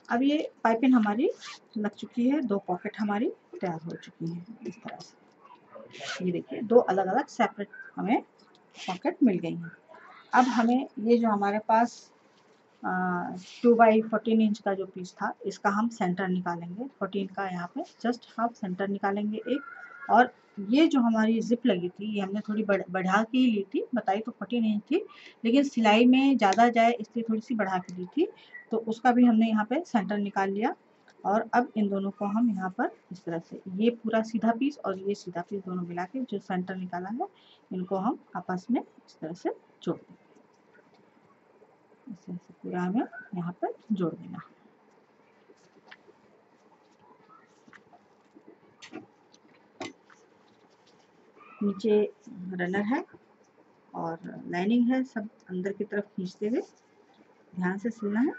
अब ये पाइपिंग हमारी लग चुकी है, 2 पॉकेट हमारी तैयार हो चुकी हैं इस तरह से। ये देखिए 2 अलग-अलग सेपरेट हमें पॉकेट मिल गई हैं। अब हमें ये जो हमारे पास 2x14 इंच का जो पीस था, इसका हम सेंटर निकालेंगे। 14 का यहाँ पे जस्ट हाफ सेंटर निकालेंगे एक। और ये जो हमारी जिप लगी थी, ये हमने थोड़ी बढ़ा के ही ली थी, बताई तो 14 इंच थी, लेकिन सिलाई में ज़्यादा जाए इसलिए थोड़ी सी बढ़ा के ली थी, तो उसका भी हमने यहाँ पे सेंटर निकाल लिया। और अब इन दोनों को हम यहाँ पर इस तरह से, ये पूरा सीधा पीस और ये सीधा पीस दोनों मिला के जो सेंटर निकाला है, इनको हम आपस में इस तरह से जोड़ देंगे। इस तरह से पूरा हमें यहाँ पर जोड़ देना। नीचे रनर है और लाइनिंग है, सब अंदर की तरफ खींचते हुए ध्यान से सिलना है।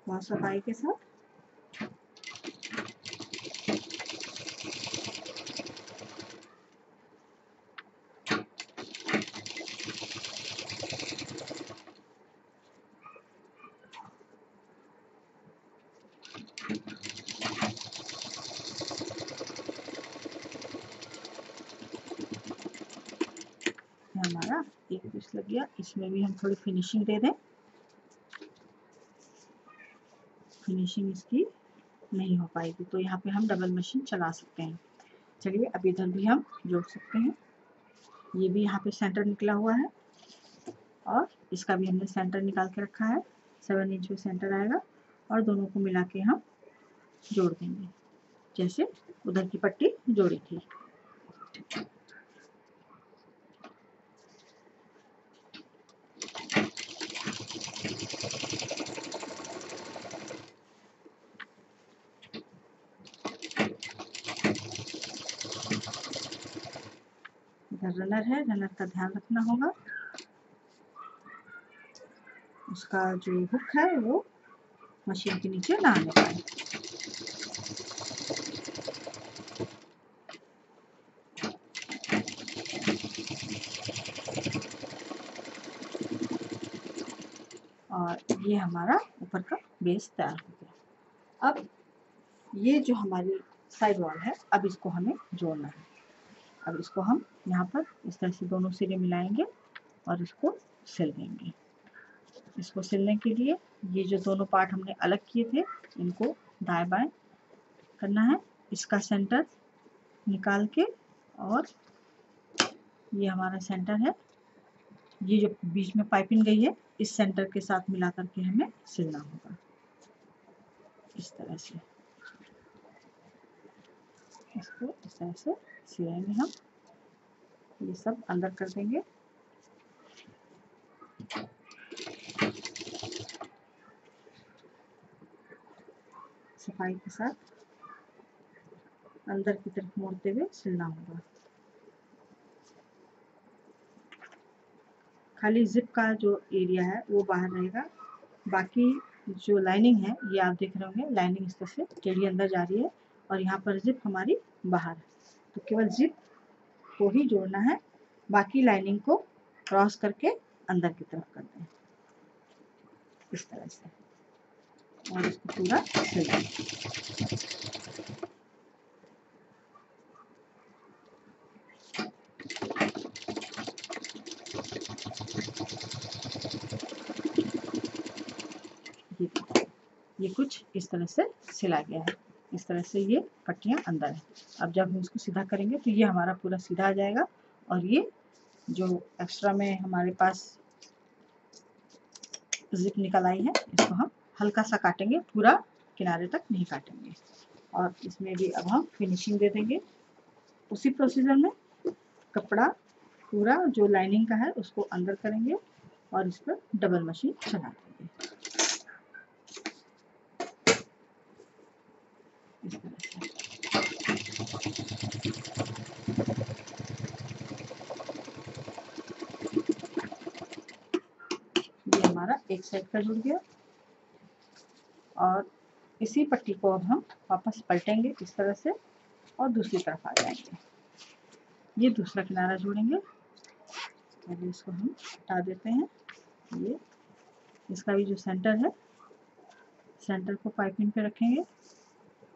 बहुत सफाई के साथ। हमारा एक पीस लग गया, इसमें भी हम थोड़ी फिनिशिंग दे दें। फिनिशिंग इसकी नहीं हो पाएगी तो यहाँ पे हम डबल मशीन चला सकते हैं। चलिए अब इधर भी हम जोड़ सकते हैं। ये भी यहाँ पे सेंटर निकला हुआ है और इसका भी हमने सेंटर निकाल के रखा है। 7 इंच में सेंटर आएगा और दोनों को मिला के हम जोड़ देंगे, जैसे उधर की पट्टी जोड़ी थी। इधर रनर है, रनर का ध्यान रखना होगा, उसका जो हुक है वो मशीन के नीचे ना आने पाए। और ये हमारा ऊपर का बेस तैयार हो गया। अब ये जो हमारी साइड वॉल है, अब इसको हमें जोड़ना है। अब इसको हम यहाँ पर इस तरह से दोनों सिरे मिलाएंगे और इसको सिल देंगे। इसको सिलने के लिए ये जो दोनों पार्ट हमने अलग किए थे, इनको दाएं बाएं करना है। इसका सेंटर निकाल के, और ये हमारा सेंटर है, ये जो बीच में पाइपिंग गई है, इस सेंटर के साथ मिला करके हमें सिलना होगा इस तरह से। इसको इस तरह से सिलेंगे हम, ये सब अंदर कर देंगे। सफाई के साथ अंदर की तरफ मोड़ते हुए सिलना होगा। खाली जिप का जो एरिया है वो बाहर रहेगा, बाकी जो लाइनिंग है ये आप देख रहे होंगे, लाइनिंग इस तरह से टेढ़ी अंदर जा रही है और यहाँ पर जिप हमारी बाहर है। तो केवल जिप को ही जोड़ना है, बाकी लाइनिंग को क्रॉस करके अंदर की तरफ कर दें इस तरह से, और इसको पूरा सिल दें। ये कुछ इस तरह से सिला गया है, इस तरह से ये पट्टियाँ अंदर है। अब जब हम इसको सीधा करेंगे तो ये हमारा पूरा सीधा आ जाएगा, और ये जो एक्स्ट्रा में हमारे पास जिप निकल आई है, इसको हम हल्का सा काटेंगे, पूरा किनारे तक नहीं काटेंगे। और इसमें भी अब हम फिनिशिंग दे देंगे उसी प्रोसीजर में। कपड़ा पूरा जो लाइनिंग का है उसको अंदर करेंगे और इस पर डबल मशीन चला देंगे इस तरह से। ये हमारा एक साइड का जुड़ गया, और इसी पट्टी को अब हम वापस पलटेंगे इस तरह से और दूसरी तरफ आ जाएंगे। ये दूसरा किनारा जोड़ेंगे। पहले इसको हम हटा देते हैं। ये इसका भी जो सेंटर है, सेंटर को पाइपिंग पे रखेंगे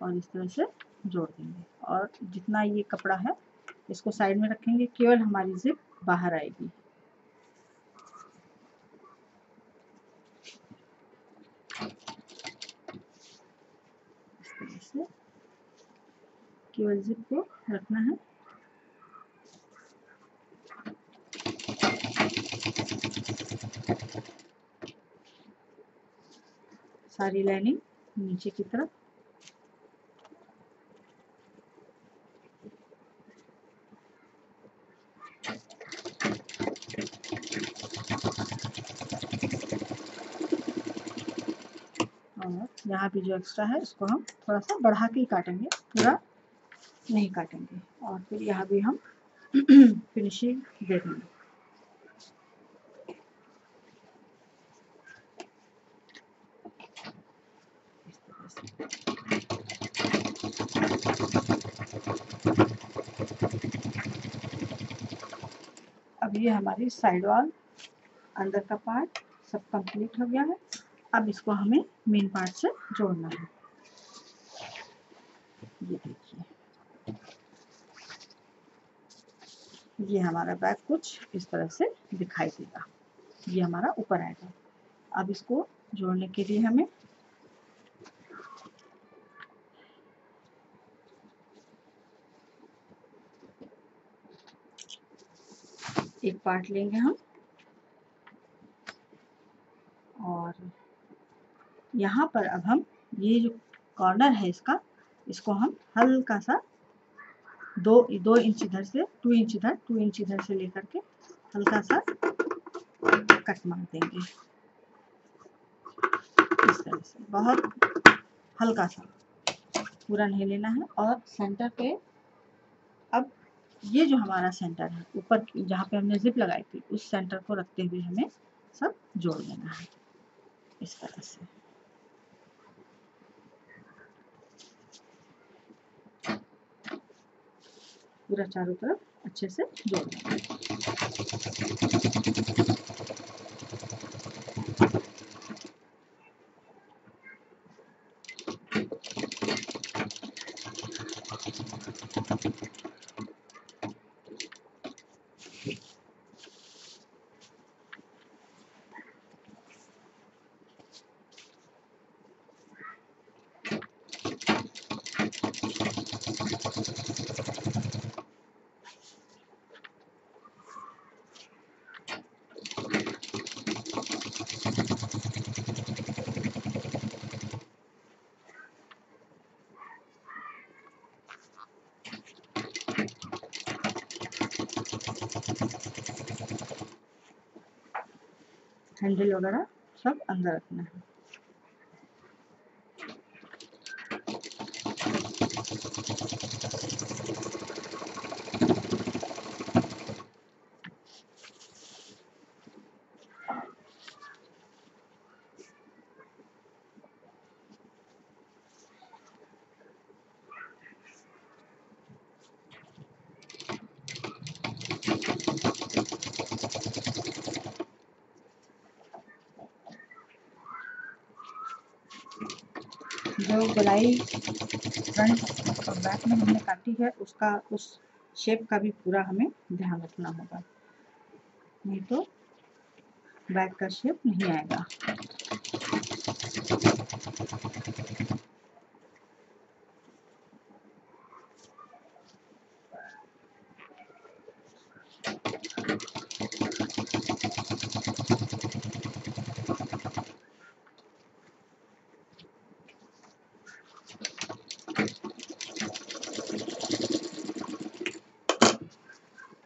और इस तरह से जोड़ देंगे। और जितना ये कपड़ा है इसको साइड में रखेंगे, केवल हमारी जिप बाहर आएगी। इस तरह से केवल जिप को रखना है। सारी लाइनिंग नीचे की तरफ। और यहाँ भी जो एक्स्ट्रा है इसको हम थोड़ा सा बढ़ा के ही काटेंगे, पूरा नहीं काटेंगे। और फिर यहाँ भी हम फिनिशिंग दे देंगे। अब ये हमारी साइड वॉल, अंदर का पार्ट सब कंप्लीट हो गया है। अब इसको हमें मेन पार्ट से जोड़ना है। ये देखिए, ये हमारा बैग कुछ इस तरह से दिखाई देगा। ये हमारा ऊपर आएगा। अब इसको जोड़ने के लिए हमें एक पार्ट लेंगे हम, और यहाँ पर अब हम ये जो कॉर्नर है इसको हम हल्का सा 2 इंच इधर से, 2 इंच इधर, 2 इंच इधर से लेकर के हल्का सा कट मार देंगे। इस तरह से बहुत हल्का सा, पूरा नहीं लेना है। और सेंटर पे, अब ये जो हमारा सेंटर है ऊपर जहाँ पे हमने जिप लगाई थी, उस सेंटर को रखते हुए हमें सब जोड़ लेना है इस तरह से। पूरा चारों तरफ अच्छे से जोड़ लेना है। हैंडल वगैरह सब अंदर रखना है। जो गोलाई फ्रंट और बैक में हमने काटी है उसका, उस शेप का भी पूरा हमें ध्यान रखना होगा, नहीं तो बैक का शेप नहीं आएगा।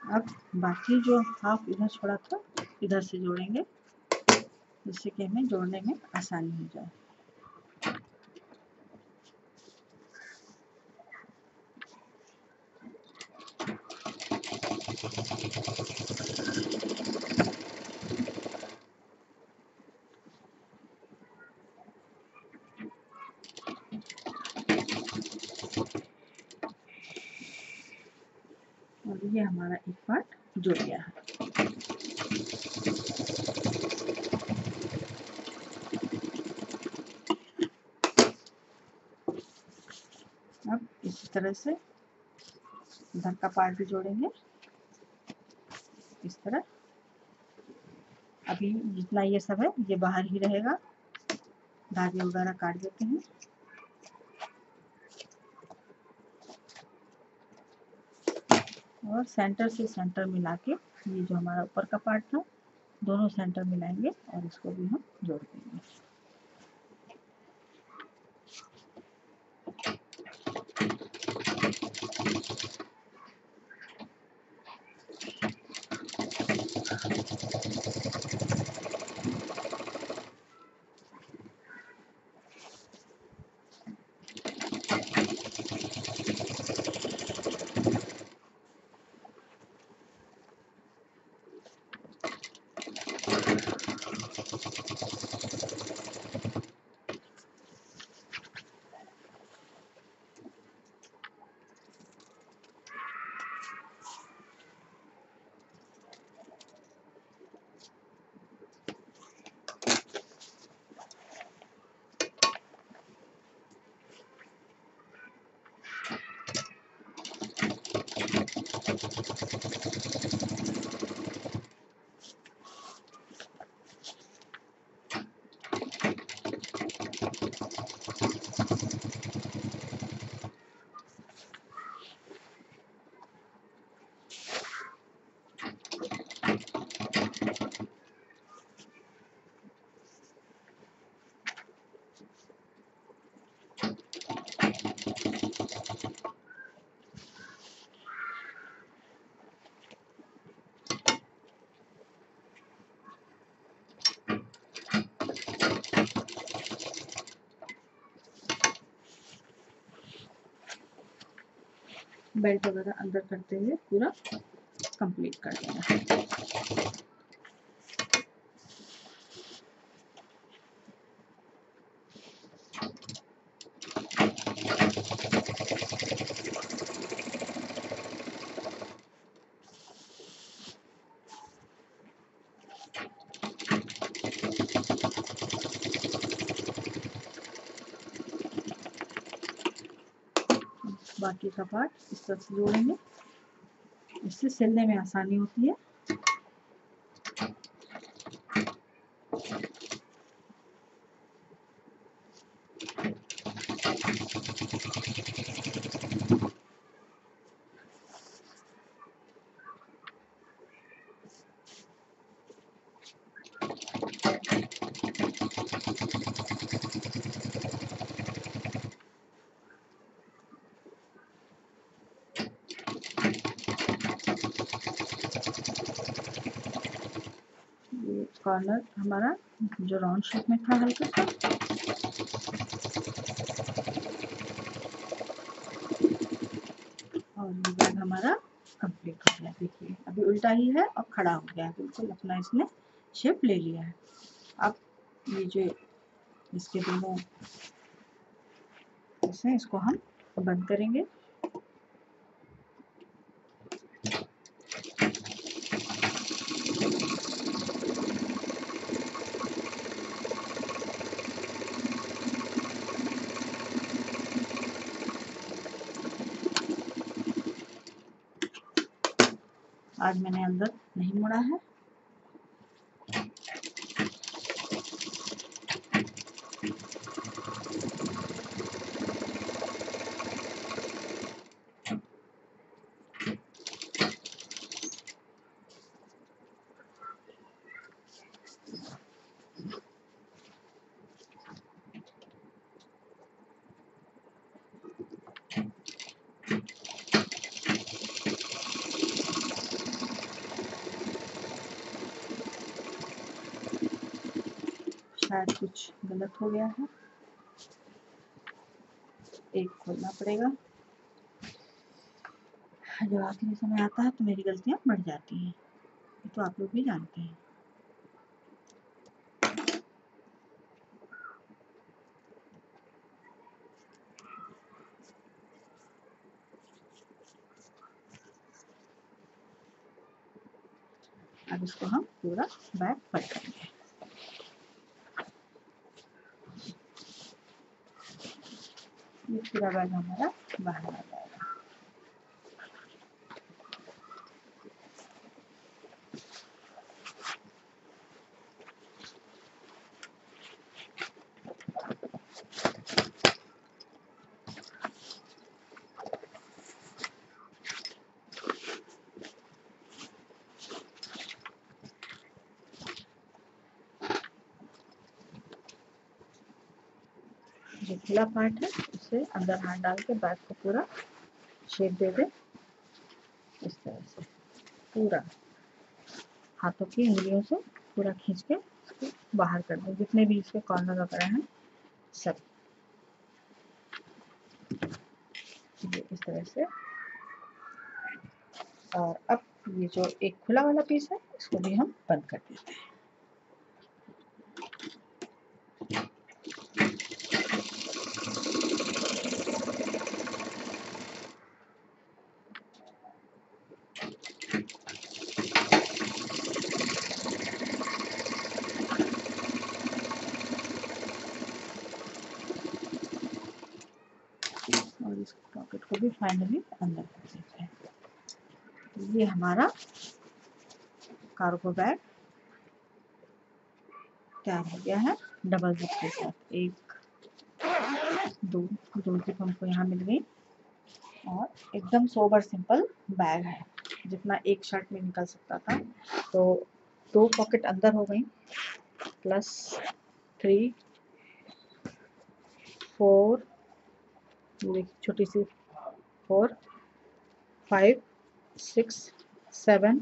अब बाकी जो हाफ इधर छोड़ा था इधर से जोड़ेंगे, जिससे कि हमें जोड़ने में आसानी हो जाए। और ये हमारा एक पार्ट जुड़ गया है। अब इसी तरह से इधर का पार्ट भी जोड़ेंगे इस तरह। अभी जितना ये सब है ये बाहर ही रहेगा, धागे वगैरह काट देते हैं। और सेंटर से सेंटर मिला के ये जो हमारा ऊपर का पार्ट था दोनों सेंटर मिलाएंगे और इसको भी हम जोड़ देंगे। बेल्ट वगैरह अंदर करते हुए पूरा कंप्लीट कर देना। बाकी का पार्ट इस तरह से जोड़ेंगे, इससे सिलने में आसानी होती है। ये कॉर्नर हमारा जो राउंड शेप में था हल्का सा, और ये बैग हमारा कंप्लीट हो गया। देखिए अभी उल्टा ही है और खड़ा हो गया है, बिल्कुल अपना इसने शेप ले लिया है। अब ये जो इसके दोनों हिस्से इसको हम बंद करेंगे। आज मैंने अंदर नहीं मुड़ा है। शायद कुछ गलत हो गया है, एक खोलना पड़ेगा। जब आखिरी समय आता है तो मेरी गलतियां बढ़ जाती हैं, ये तो आप लोग भी जानते हैं। अब इसको हम पूरा बैग पलटेंगे। ये पूरा बैग हमारा बाहर आ जाएगा। जो खुला पार्ट है उसे अंदर हाथ डाल के बैग को पूरा शेप दे दे। इस तरह से पूरा हाथों की उंगलियों से पूरा खींच के इसको बाहर कर दें, जितने भी इसके कॉर्नर वगैरह हैं सब। ये इस तरह से। और अब ये जो एक खुला वाला पीस है इसको भी हम बंद कर देते हैं। और इस पॉकेट को भी फाइनली अंदर कर देते हैं। तो ये हमारा कार्गो बैग तैयार हो गया है डबल जिप के साथ। एक दो जिप हमको यहाँ मिल गई और एकदम सोबर सिंपल बैग है, जितना एक शर्ट में निकल सकता था। तो 2 पॉकेट अंदर हो गई, प्लस 3 4 छोटी सी 4 5 6 7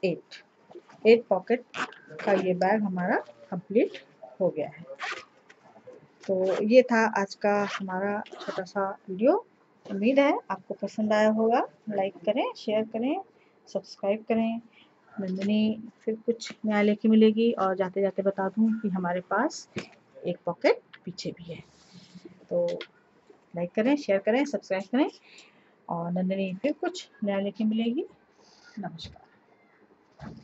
8 पॉकेट का ये बैग हमारा कंप्लीट हो गया है। तो ये था आज का हमारा छोटा सा वीडियो। उम्मीद है आपको पसंद आया होगा। लाइक करें, शेयर करें, सब्सक्राइब करें। नंदिनी फिर कुछ नया लेके मिलेगी। और जाते जाते बता दूं कि हमारे पास एक पॉकेट पीछे भी है। तो लाइक करें, शेयर करें, सब्सक्राइब करें। और नंदिनी फिर कुछ नया लेके मिलेगी। नमस्कार।